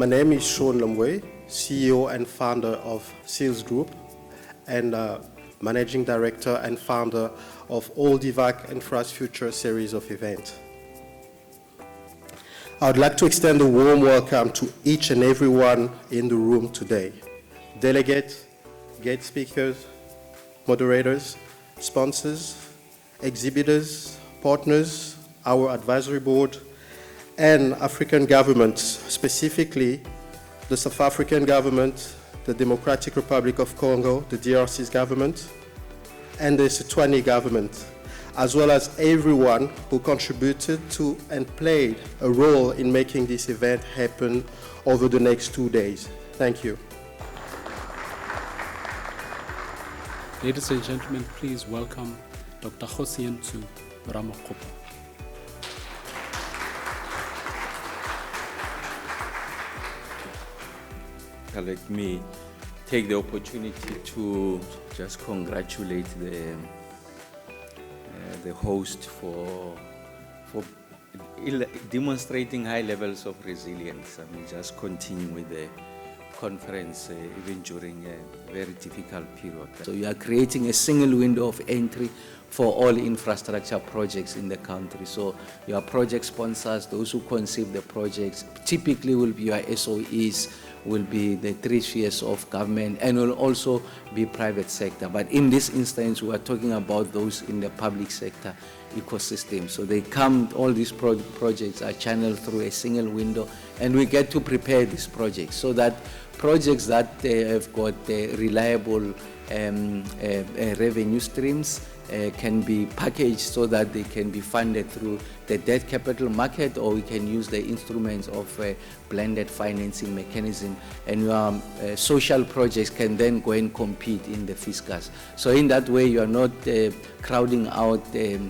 My name is Sean Lemwe, CEO and founder of Seals Group and Managing Director and founder of all DEVAC INFRASFUTURE series of events. I would like to extend a warm welcome to each and everyone in the room today. Delegates, guest speakers, moderators, sponsors, exhibitors, partners, our advisory board, and African governments, specifically the South African government, the Democratic Republic of Congo, the DRC's government, and the Eswatini government, as well as everyone who contributed to and played a role in making this event happen over the next 2 days. Thank you. Ladies and gentlemen, please welcome Dr. Kgosientsho Ramokgopa. Let me take the opportunity to just congratulate the host for demonstrating high levels of resilience. I mean, just continue with the conference even during a very difficult period. So you are creating a single window of entry for all infrastructure projects in the country. So your project sponsors, those who conceive the projects, typically will be your SOEs, will be the 3 spheres of government, and will also be private sector. But in this instance, we are talking about those in the public sector ecosystem. So they come, all these projects are channeled through a single window, and we get to prepare these projects so that projects that have got reliable revenue streams can be packaged so that they can be funded through the debt capital market, or we can use the instruments of a blended financing mechanism, and your social projects can then go and compete in the fiscus. So in that way, you are not crowding out a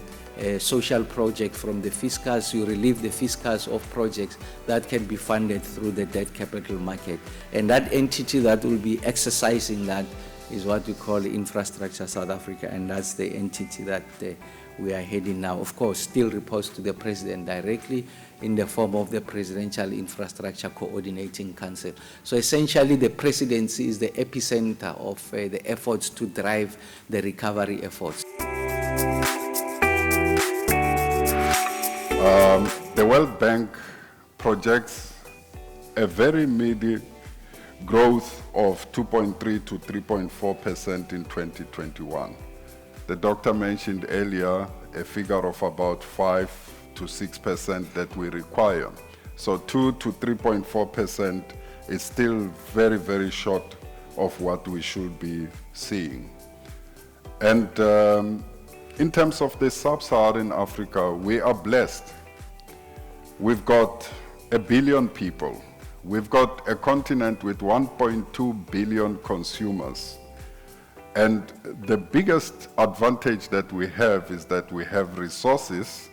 social project from the fiscus. You relieve the fiscus of projects that can be funded through the debt capital market. And that entity that will be exercising that is what we call Infrastructure South Africa, and that's the entity that we are heading now. Of course, still reports to the President directly in the form of the Presidential Infrastructure Coordinating Council. So essentially, the Presidency is the epicenter of the efforts to drive the recovery efforts. The World Bank projects a very immediate growth of 2.3 to 3.4% in 2021. The doctor mentioned earlier a figure of about 5 to 6% that we require. So 2 to 3.4% is still very, very short of what we should be seeing. And in terms of the sub-Saharan Africa, we are blessed. We've got 1 billion people. We've got a continent with 1.2 billion consumers. And the biggest advantage that we have is that we have resources,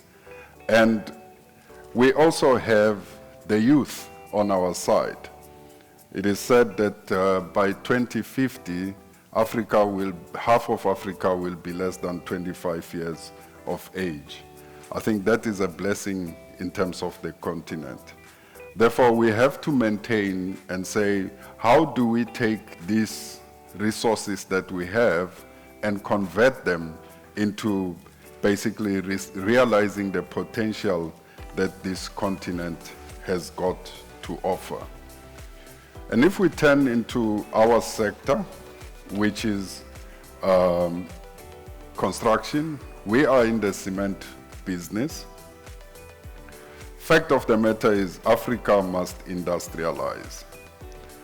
and we also have the youth on our side. It is said that by 2050, half of Africa will be less than 25 years of age. I think that is a blessing in terms of the continent. Therefore, we have to maintain and say, how do we take these resources that we have and convert them into basically realizing the potential that this continent has got to offer. And if we turn into our sector, which is construction, we are in the cement business. Fact of the matter is Africa must industrialize.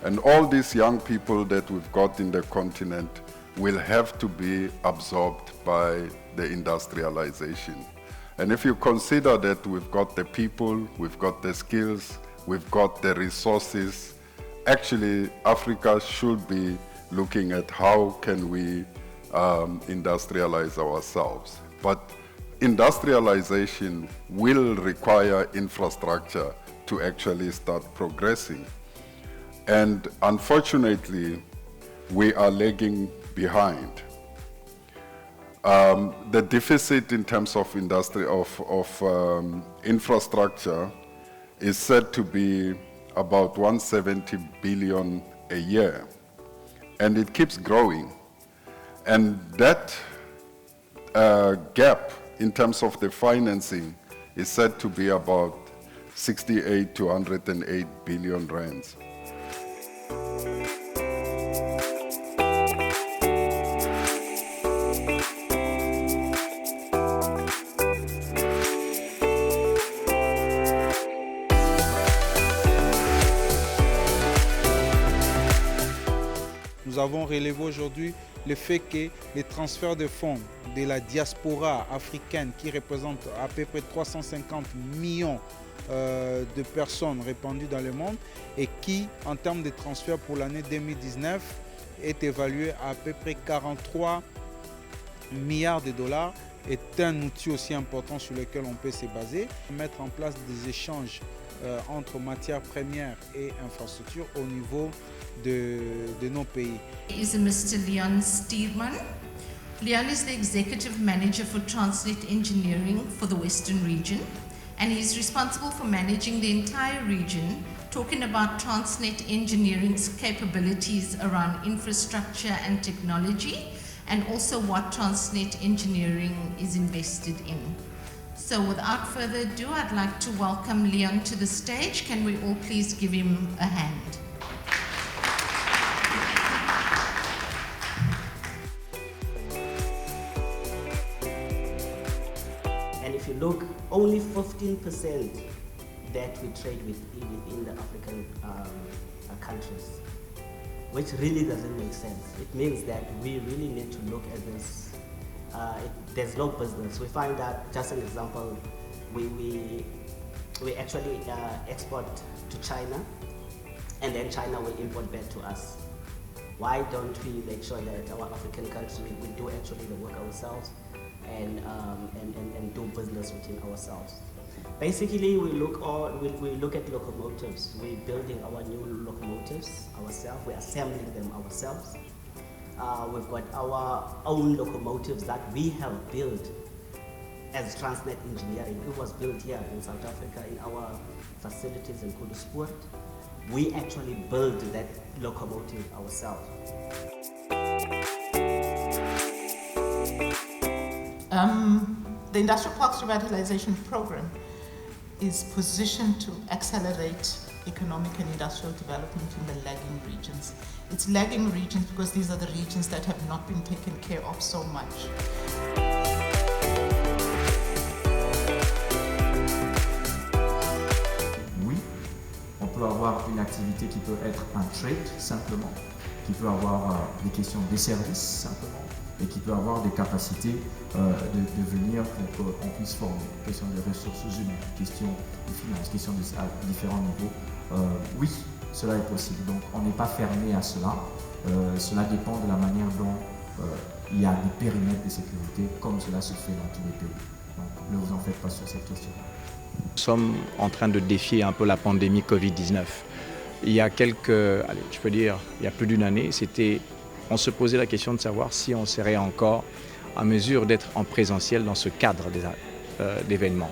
And all these young people that we've got in the continent will have to be absorbed by the industrialization. And if you consider that we've got the people, we've got the skills, we've got the resources, actually Africa should be looking at how can we industrialize ourselves. But industrialization will require infrastructure to actually start progressing. And unfortunately, we are lagging behind. The deficit in terms of infrastructure is said to be about 170 billion a year, and it keeps growing. And that gap in terms of the financing is said to be about 68 to 108 billion rands. Nous avons relevé aujourd'hui le fait que les transferts de fonds de la diaspora africaine, qui représente à peu près 350 millions de personnes répandues dans le monde, et qui, en termes de transferts pour l'année 2019, est évalué à peu près 43 milliards de dollars, est un outil aussi important sur lequel on peut se baser, mettre en place des échanges entre matières premières et infrastructures au niveau de nos pays. Is Mr. Leon Steedman. Leon is the Executive Manager for Transnet Engineering for the Western region, and he's responsible for managing the entire region, talking about Transnet Engineering's capabilities around infrastructure and technology, and also what Transnet Engineering is invested in. So without further ado, I'd like to welcome Leon to the stage. Can we all please give him a hand? And if you look, only 15% that we trade with within the African countries, which really doesn't make sense. It means that we really need to look at this. There's no business. We find that, just an example, we actually export to China, and then China will import back to us. Why don't we make sure that our African countries, we do actually the work ourselves and do business within ourselves? Basically, we look at locomotives. We're building our new locomotives ourselves. We're assembling them ourselves. We've got our own locomotives that we have built as Transnet Engineering. It was built here in South Africa in our facilities in Kudusport. We actually built that locomotive ourselves. The Industrial Parks Revitalization Program is positioned to accelerate economic and industrial development in the lagging regions. It's lagging regions because these are the regions that have not been taken care of so much. Oui, on peut avoir une activité qui peut être un trade simplement, qui peut avoir des questions des services simplement, et qui peut avoir des capacités de venir pour qu'on puisse former. Question des ressources humaines, question de finances, question à différents niveaux. Oui, cela est possible. Donc on n'est pas fermé à cela. Cela dépend de la manière dont il y a des périmètres de sécurité, comme cela se fait dans tous les pays. Donc ne vous en faites pas sur cette question-là. Nous sommes en train de défier un peu la pandémie Covid-19. Il y a il y a plus d'une année, on se posait la question de savoir si on serait encore en mesure d'être en présentiel dans ce cadre d'événements.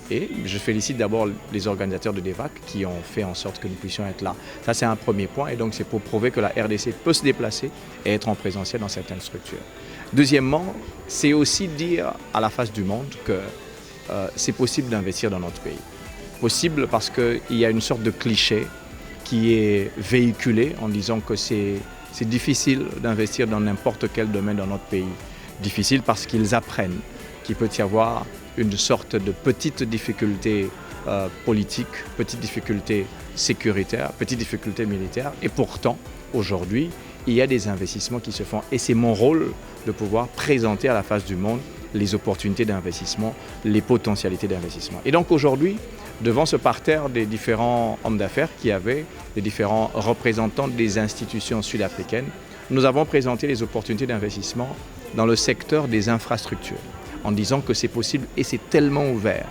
Et je félicite d'abord les organisateurs de DEVAC qui ont fait en sorte que nous puissions être là. Ça, c'est un premier point, et donc c'est pour prouver que la RDC peut se déplacer et être en présentiel dans certaines structures. Deuxièmement, c'est aussi dire à la face du monde que c'est possible d'investir dans notre pays. Possible parce qu'il y a une sorte de cliché qui est véhiculé en disant que c'est difficile d'investir dans n'importe quel domaine dans notre pays. Difficile parce qu'ils apprennent qu'il peut y avoir une sorte de petite difficulté politique, petite difficulté sécuritaire, petite difficulté militaire. Et pourtant, aujourd'hui, il y a des investissements qui se font. Et c'est mon rôle de pouvoir présenter à la face du monde les opportunités d'investissement, les potentialités d'investissement. Et donc aujourd'hui, devant ce parterre des différents hommes d'affaires qui avaient, des différents représentants des institutions sud-africaines, nous avons présenté les opportunités d'investissement dans le secteur des infrastructures, en disant que c'est possible et c'est tellement ouvert.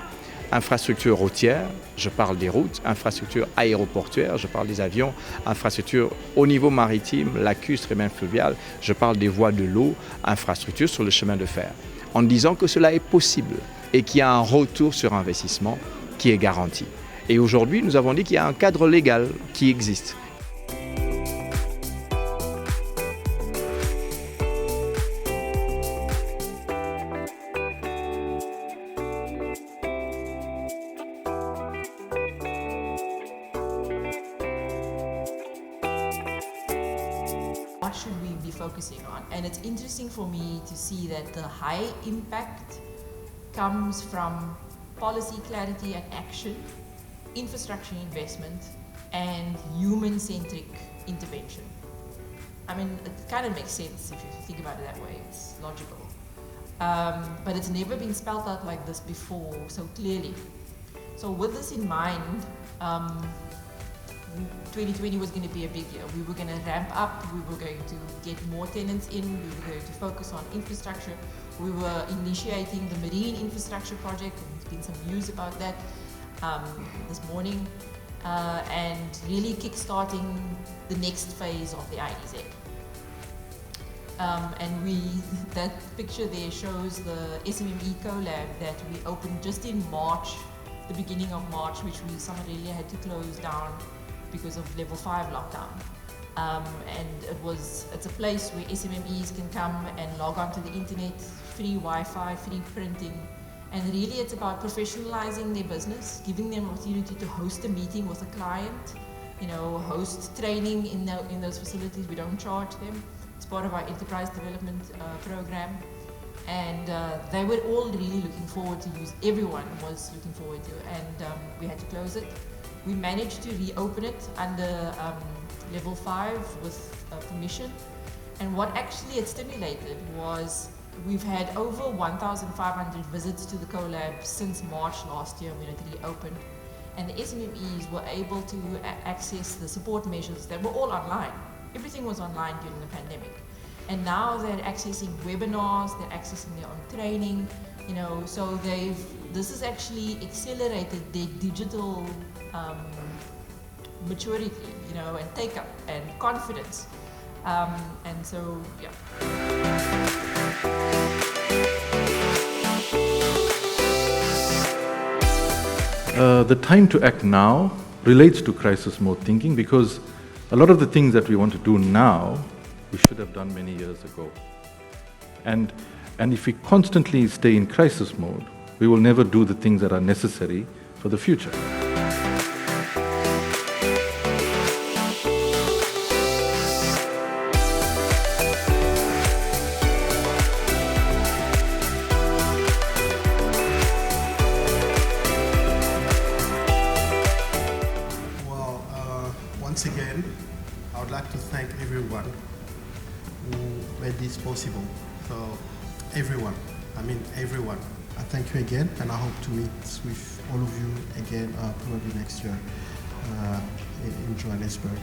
Infrastructures routières, je parle des routes, infrastructures aéroportuaires, je parle des avions, infrastructures au niveau maritime, lacustre et même fluvial, je parle des voies de l'eau, infrastructures sur le chemin de fer, en disant que cela est possible et qu'il y a un retour sur investissement qui est garanti. Et aujourd'hui, nous avons dit qu'il y a un cadre légal qui existe. What should we be focusing on? And it's interesting for me to see that the high impact comes from policy clarity and action, infrastructure investment, and human-centric intervention. I mean, it kind of makes sense if you think about it that way. It's logical. But it's never been spelled out like this before so clearly. So with this in mind, 2020 was going to be a big year. We were going to ramp up, we were going to get more tenants in, we were going to focus on infrastructure. We were initiating the marine infrastructure project, and there's been some news about that this morning, and really kick-starting the next phase of the IDZ. That picture there shows the SMME Co-Lab that we opened just in March, the beginning of March, which we summarily had to close down because of level 5 lockdown. It's a place where SMMEs can come and log onto the internet, free Wi-Fi, free printing, and really it's about professionalizing their business, giving them opportunity to host a meeting with a client, host training in those facilities. We don't charge them. It's part of our enterprise development program. And they were all really looking forward to use. Everyone was looking forward to, and we had to close it. We managed to reopen it under level 5 with permission. And what actually it stimulated was we've had over 1,500 visits to the CoLab since March last year when it reopened. And the SMMEs were able to access the support measures that were all online. Everything was online during the pandemic. And now they're accessing webinars, they're accessing their own training, so this has actually accelerated their digital maturity, and take-up and confidence. And so, yeah. The time to act now relates to crisis mode thinking, because a lot of the things that we want to do now, we should have done many years ago. And if we constantly stay in crisis mode, we will never do the things that are necessary for the future. Once again, I would like to thank everyone who made this possible. So everyone, everyone. I thank you again, and I hope to meet with all of you again probably next year in Johannesburg.